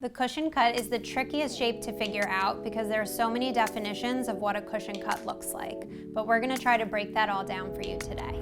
The cushion cut is the trickiest shape to figure out because there are so many definitions of what a cushion cut looks like, but we're going to try to break that all down for you today.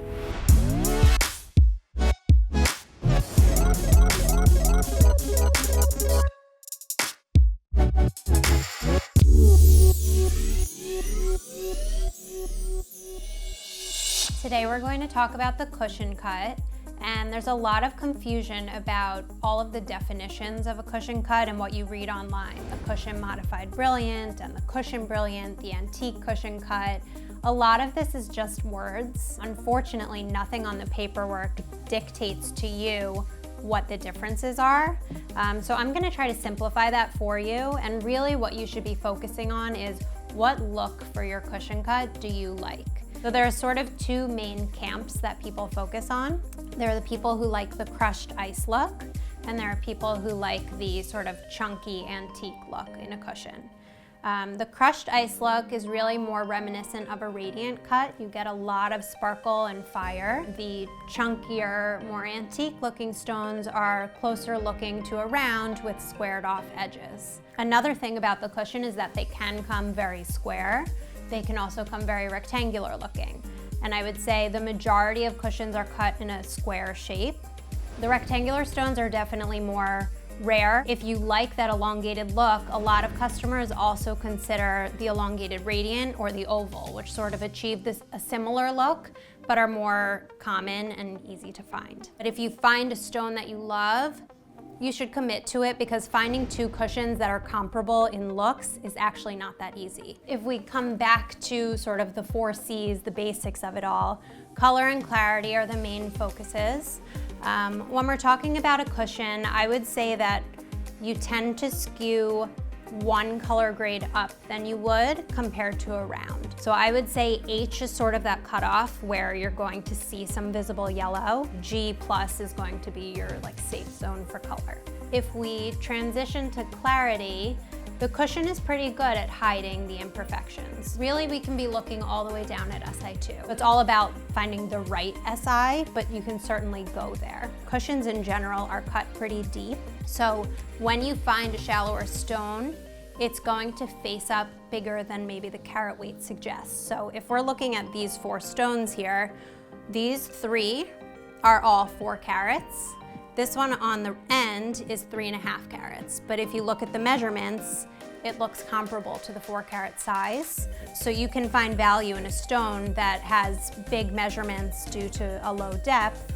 Today we're going to talk about the cushion cut, and there's a lot of confusion about all of the definitions of a cushion cut and what you read online. The cushion modified brilliant and the cushion brilliant, the antique cushion cut. A lot of this is just words. Unfortunately, nothing on the paperwork dictates to you what the differences are. So I'm gonna try to simplify that for you, and really what you should be focusing on is what look for your cushion cut do you like? So there are sort of two main camps that people focus on. There are the people who like the crushed ice look, and there are people who like the sort of chunky antique look in a cushion. The crushed ice look is really more reminiscent of a radiant cut. You get a lot of sparkle and fire. The chunkier, more antique looking stones are closer looking to a round with squared off edges. Another thing about the cushion is that they can come very square. They can also come very rectangular looking. And I would say the majority of cushions are cut in a square shape. The rectangular stones are definitely more rare. If you like that elongated look, a lot of customers also consider the elongated radiant or the oval, which sort of achieve a similar look, but are more common and easy to find. But if you find a stone that you love, you should commit to it, because finding two cushions that are comparable in looks is actually not that easy. If we come back to sort of the 4 C's, the basics of it all, color and clarity are the main focuses. When we're talking about a cushion, I would say that you tend to skew one color grade up than you would compared to a round. So I would say H is sort of that cutoff where you're going to see some visible yellow. G+ is going to be your safe zone for color. If we transition to clarity, the cushion is pretty good at hiding the imperfections. Really, we can be looking all the way down at SI2. It's all about finding the right SI, but you can certainly go there. Cushions in general are cut pretty deep, so when you find a shallower stone, it's going to face up bigger than maybe the carat weight suggests. So if we're looking at these 4 stones here, these 3 are all 4 carats. This one on the end is 3.5 carats. But if you look at the measurements, it looks comparable to the 4 carat size. So you can find value in a stone that has big measurements due to a low depth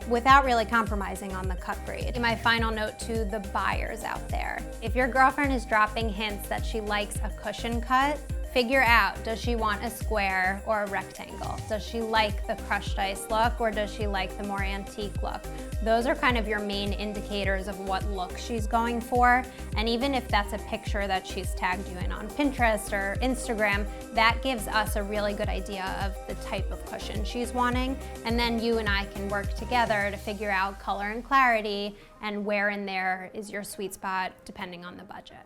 without really compromising on the cut grade. My final note to the buyers out there: if your girlfriend is dropping hints that she likes a cushion cut, figure out, does she want a square or a rectangle? Does she like the crushed ice look, or does she like the more antique look? Those are kind of your main indicators of what look she's going for. And even if that's a picture that she's tagged you in on Pinterest or Instagram, that gives us a really good idea of the type of cushion she's wanting. And then you and I can work together to figure out color and clarity and where in there is your sweet spot depending on the budget.